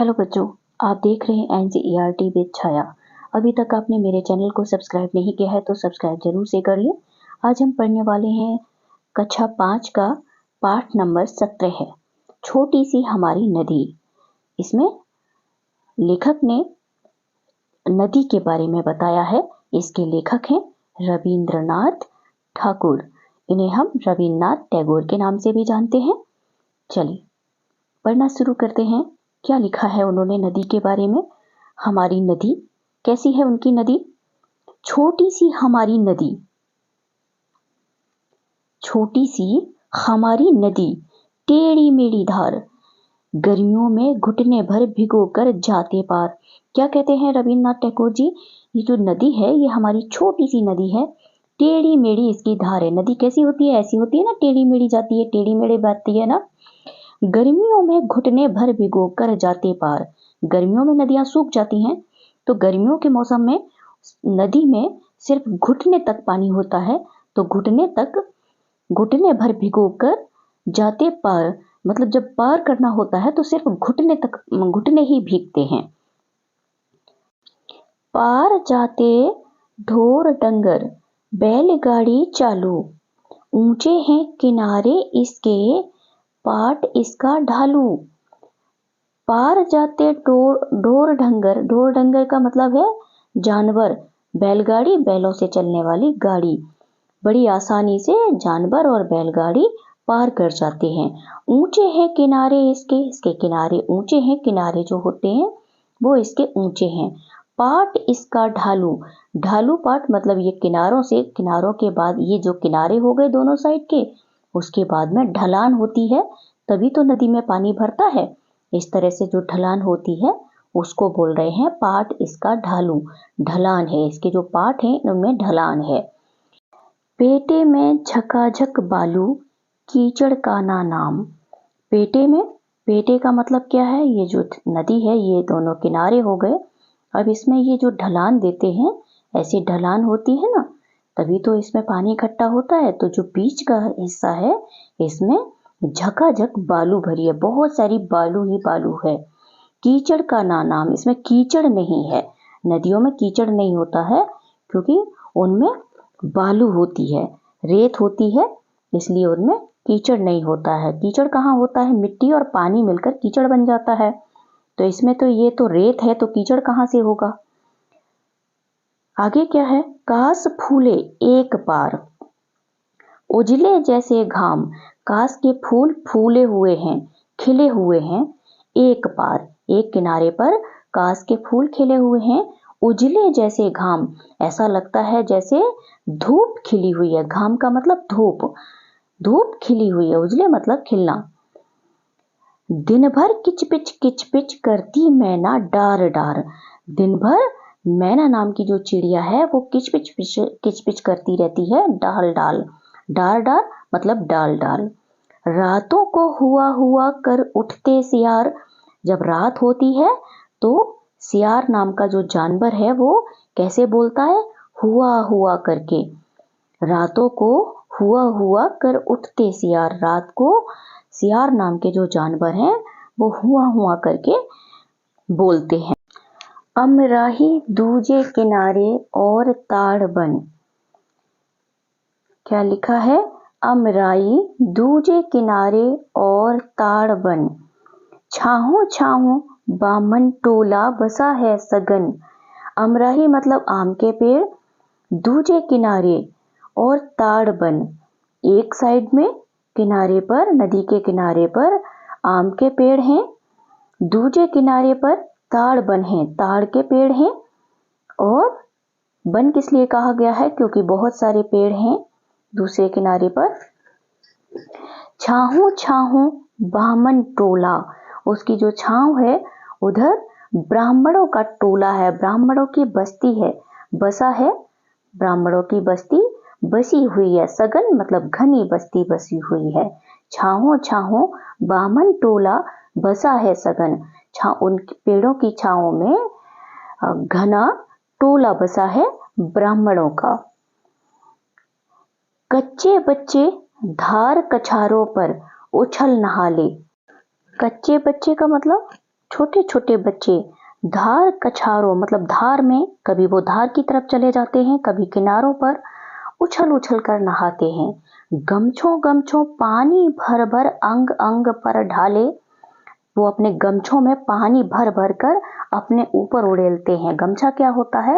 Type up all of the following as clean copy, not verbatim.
Hello बच्चों, आप देख रहे हैं एनसीईआरटी विद छाया। अभी तक आपने मेरे चैनल को सब्सक्राइब नहीं किया है तो सब्सक्राइब जरूर से कर लें। आज हम पढ़ने वाले हैं कक्षा 5 का पाठ नंबर 17 है, छोटी सी हमारी नदी। इसमें लेखक ने नदी के बारे में बताया है। इसके लेखक हैं रविंद्रनाथ ठाकुर। इन्हें हम रविन्द्रनाथ टैगोर के नाम से भी जानते हैं। चलिए पढ़ना शुरू करते हैं। क्या लिखा है उन्होंने नदी के बारे में। हमारी नदी कैसी है उनकी नदी। छोटी सी हमारी नदी, छोटी सी हमारी नदी, टेढ़ी मेढ़ी धार, गर्मियों में घुटने भर भिगोकर जाते पार। क्या कहते हैं रविन्द्रनाथ टैगोर जी, ये जो नदी है ये हमारी छोटी सी नदी है, टेढ़ी मेढ़ी इसकी धार है। नदी कैसी होती है, ऐसी होती है ना, टेढ़ी मेढ़ी जाती है, टेढ़ी मेढ़ी बहती है ना। गर्मियों में घुटने भर भिगोकर जाते पार। गर्मियों में नदियां सूख जाती हैं तो गर्मियों के मौसम में नदी में सिर्फ घुटने तक पानी होता है, तो घुटने भर भिगोकर जाते पार, मतलब जब पार करना होता है तो सिर्फ घुटने ही भीगते हैं। पार जाते ढोर डंगर, बैलगाड़ी चालू, ऊंचे हैं किनारे इसके, पाट इसका ढालू। पार जाते ढोर डंगर का मतलब है जानवर, बैलगाड़ी बैलों से चलने वाली गाड़ी। बड़ी आसानी से जानवर और बैलगाड़ी पार कर जाते हैं। ऊंचे हैं किनारे इसके किनारे ऊंचे हैं, किनारे जो होते हैं वो इसके ऊंचे हैं। पाट इसका ढालू, ढालू पाट मतलब ये किनारों के बाद ये जो किनारे हो गए दोनों साइड के, उसके बाद में ढलान होती है, तभी तो नदी में पानी भरता है। इस तरह से जो ढलान होती है उसको बोल रहे हैं पाट इसका ढालू। ढलान है, इसके जो पाट हैं उनमें ढलान है। पेटे में झकाझक बालू, कीचड़ का ना नाम। पेटे में, पेटे का मतलब क्या है, ये जो नदी है ये दोनों किनारे हो गए। अब इसमें ये जो ढलान देते हैं, ऐसी ढलान होती है ना, तभी तो इसमें पानी इकट्ठा होता है। तो जो बीच का हिस्सा है इसमें झकाझक बालू भरी है, बहुत सारी बालू ही बालू है। कीचड़ का ना नाम, इसमें कीचड़ नहीं है। नदियों में कीचड़ नहीं होता है क्योंकि उनमें बालू होती है, रेत होती है, इसलिए उनमें कीचड़ नहीं होता है। कीचड़ कहाँ होता है, मिट्टी और पानी मिलकर कीचड़ बन जाता है। तो इसमें तो ये तो रेत है, तो कीचड़ कहाँ से होगा। आगे क्या है, कास फूले एक पार, उजले जैसे घाम। कास के फूल फूले हुए हैं, खिले हुए हैं, एक पार, एक किनारे पर कास के फूल खिले हुए हैं। उजले जैसे घाम, ऐसा लगता है जैसे धूप खिली हुई है। घाम का मतलब धूप, धूप खिली हुई है, उजले मतलब खिलना। दिन भर किचपिच करती मैना डार डार। दिन भर मैना नाम की जो चिड़िया है वो किचपिच करती रहती है, डाल डाल। डार डार मतलब डाल डाल। रातों को हुआ कर उठते सियार। जब रात होती है तो सियार नाम का जो जानवर है वो कैसे बोलता है, हुआ करके। रातों को हुआ कर उठते सियार, रात को सियार नाम के जो जानवर हैं वो हुआ करके बोलते हैं। अमराही दूजे किनारे और ताड़ बन। क्या लिखा है, अमराई दूजे किनारे और ताड़ बन। छाहों बामन टोला बसा है सगन। अमराही मतलब आम के पेड़, दूजे किनारे और ताड़ बन, एक साइड में किनारे पर, नदी के किनारे पर आम के पेड़ हैं, दूजे किनारे पर ताड़ बन है, ताड़ के पेड़ हैं। और बन किस लिए कहा गया है, क्योंकि बहुत सारे पेड़ हैं दूसरे किनारे पर। छाहों बामन टोला, उसकी जो छांव है उधर ब्राह्मणों का टोला है, ब्राह्मणों की बस्ती है, बसा है, ब्राह्मणों की बस्ती बसी हुई है। सगन मतलब घनी बस्ती बसी हुई है। छाहों बामन टोला बसा है सगन। उन पेड़ों की छाओं में घना टोला बसा है ब्राह्मणों का। कच्चे बच्चे धार कछारों पर उछल नहाले। कच्चे बच्चे का मतलब छोटे छोटे बच्चे धार कछारों मतलब धार में, कभी वो धार की तरफ चले जाते हैं, कभी किनारों पर उछल उछल कर नहाते हैं। गमछों गमछों पानी भर भर अंग अंग पर ढाले, वो अपने गमछों में पानी भर भर कर अपने ऊपर उड़ेलते हैं। गमछा क्या होता है?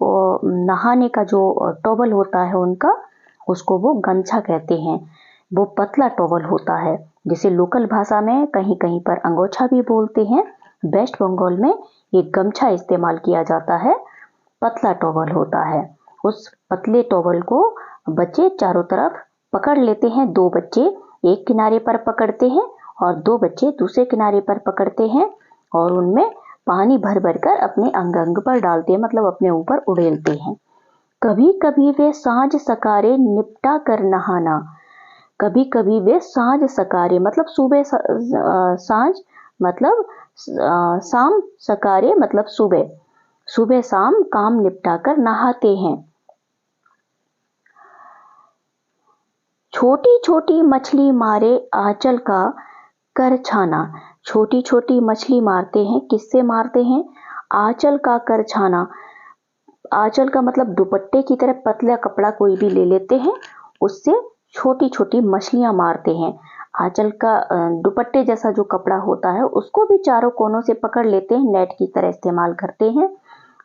वो नहाने का जो टॉवल होता है उनका, उसको वो गमछा कहते हैं। वो पतला टॉवल होता है, जिसे लोकल भाषा में कहीं कहीं पर अंगोछा भी बोलते हैं। वेस्ट बंगाल में ये गमछा इस्तेमाल किया जाता है, पतला टॉवल होता है। उस पतले टॉवल को बच्चे चारों तरफ पकड़ लेते हैं। 2 बच्चे एक किनारे पर पकड़ते हैं और 2 बच्चे दूसरे किनारे पर पकड़ते हैं और उनमें पानी भर भर कर अपने अंग अंग पर डालते हैं, मतलब अपने ऊपर उड़ेलते हैं। कभी कभी वे साँझ सकारे निपटा कर नहाना, कभी कभी वे साँझ सकारे मतलब सुबह साँझ मतलब शाम, सकारे मतलब सुबह, सुबह शाम काम निपटा कर नहाते हैं। छोटी छोटी मछली मारे आंचल का करछाना, छोटी छोटी मछली मारते हैं, किससे मारते हैं? आंचल का करछाना। आंचल का मतलब दुपट्टे की तरह पतला कपड़ा कोई भी ले लेते हैं, उससे छोटी छोटी मछलियां मारते हैं। आंचल का दुपट्टे जैसा जो कपड़ा होता है उसको भी चारों कोनों से पकड़ लेते हैं, नेट की तरह इस्तेमाल करते हैं।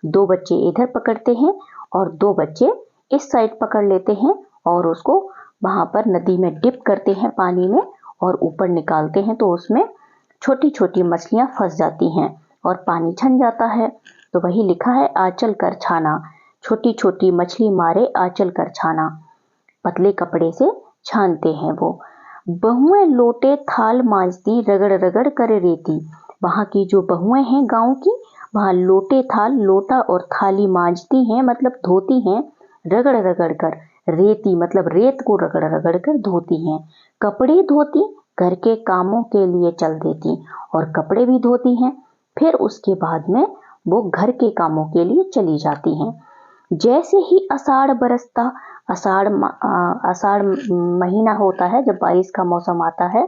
2 बच्चे इधर पकड़ते हैं और 2 बच्चे इस साइड पकड़ लेते हैं और उसको वहां पर नदी में डिप करते हैं पानी में और ऊपर निकालते हैं, तो उसमें छोटी छोटी मछलियां फंस जाती हैं और पानी छन जाता है। तो वही लिखा है आंचल करछाना, छोटी छोटी मछली मारे आंचल करछाना, पतले कपड़े से छानते हैं वो। बहुएं लोटे थाल मांजती रगड़ रगड़ कर रेती, वहाँ की जो बहुएं हैं गांव की, वहाँ लोटे थाल, लोटा और थाली मांजती हैं मतलब धोती हैं, रगड़ रगड़ कर। रेती मतलब रेत को रगड़ रगड़ कर धोती हैं। कपड़े धोती, घर के कामों के लिए चल देती और कपड़े भी धोती हैं, फिर उसके बाद में वो घर के कामों के लिए चली जाती हैं। जैसे ही आषाढ़ बरसता, आषाढ़ महीना होता है जब बारिश का मौसम आता है,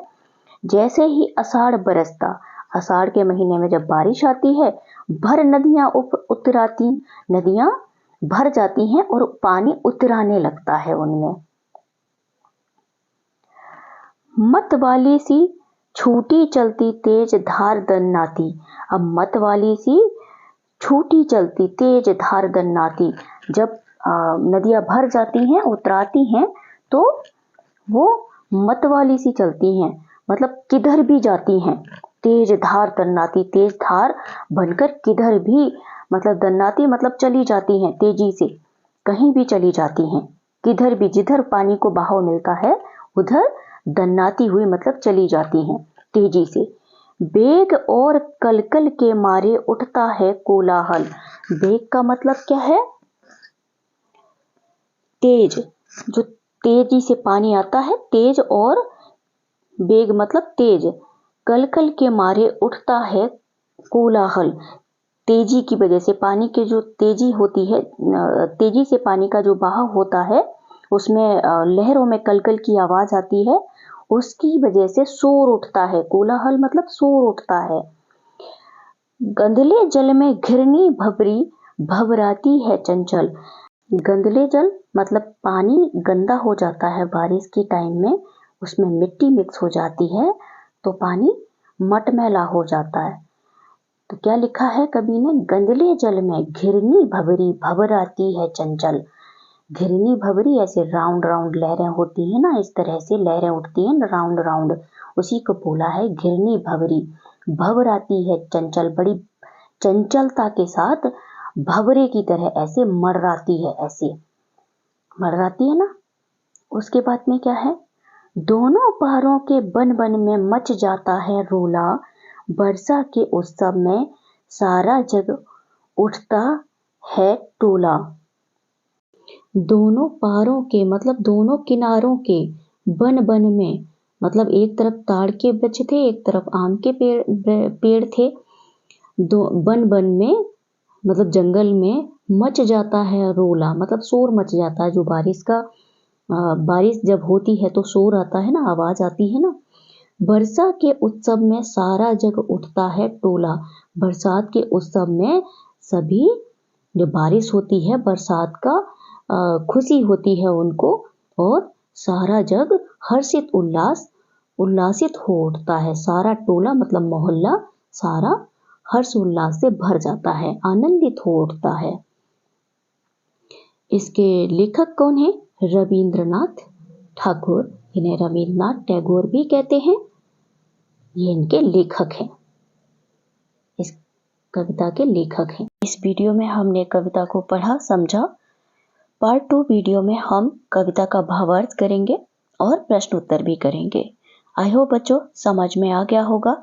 जैसे ही आषाढ़ बरसता, आषाढ़ के महीने में जब बारिश आती है, भर नदियां उतराती, नदियां भर जाती हैं और पानी उतराने लगता है उनमें। मत वाली सी छूटी चलती तेज धार दन्नाती, अब मत वाली सी छूटी चलती तेज धार दन्नाती, जब नदियां भर जाती हैं, उतराती हैं, तो वो मत वाली सी चलती हैं, मतलब किधर भी जाती हैं। तेज धार दन्नाती, तेज धार बनकर किधर भी, मतलब दन्नाती मतलब चली जाती हैं तेजी से, कहीं भी चली जाती हैं, किधर भी, जिधर पानी को बहाव मिलता है उधर दन्नाती हुई मतलब चली जाती हैं तेजी से। बेग और कलकल के मारे उठता है कोलाहल, बेग का मतलब क्या है? तेज, जो तेजी से पानी आता है, तेज, और बेग मतलब तेज। कलकल के मारे उठता है कोलाहल, तेजी की वजह से, पानी की जो तेजी होती है, तेजी से पानी का जो बहाव होता है उसमें लहरों में कलकल की आवाज आती है, उसकी वजह से शोर उठता है। कोलाहल मतलब शोर उठता है। गंदले जल में घिरनी भवरी भवराती है चंचल, गंदले जल मतलब पानी गंदा हो जाता है बारिश के टाइम में, उसमें मिट्टी मिक्स हो जाती है तो पानी मटमैला हो जाता है। तो क्या लिखा है कवि ने? गंदले जल में घिरनी भवरी भवराती है चंचल। घिरनी भवरी ऐसे राउंड राउंड लहरें होती हैं ना, इस तरह से लहरें उठती हैं राउंड राउंड, उसी को बोला है घिरनी भवरी। भवराती है चंचल, बड़ी चंचलता के साथ भवरे की तरह ऐसे मर्राती है, ऐसे मर्राती है ना। उसके बाद में क्या है? दोनों पहाड़ों के बन बन में मच जाता है रोला, वर्षा के उत्सव में सारा जग उठता है टोला। दोनों पारों के मतलब दोनों किनारों के, बन बन में मतलब एक तरफ ताड़ के वृक्ष थे, एक तरफ आम के पेड़ थे। दो बन बन में मतलब जंगल में मच जाता है रोला, मतलब शोर मच जाता है। जो बारिश जब होती है तो शोर आता है ना, आवाज आती है ना, वर्षा के उत्सव में सारा जग उठता है टोला। बरसात के उत्सव में सभी, जो बारिश होती है बरसात का खुशी होती है उनको, और सारा जग हर्षित उल्लासित हो उठता है। सारा टोला मतलब मोहल्ला सारा हर्ष उल्लास से भर जाता है, आनंदित हो उठता है। इसके लेखक कौन है? रविंद्रनाथ ठाकुर। इन्हें रविंद्रनाथ टैगोर भी कहते हैं। ये इनके लेखक हैं, इस कविता के लेखक हैं। इस वीडियो में हमने कविता को पढ़ा, समझा। पार्ट 2 वीडियो में हम कविता का भावार्थ करेंगे और प्रश्न उत्तर भी करेंगे। आई होप बच्चों समझ में आ गया होगा।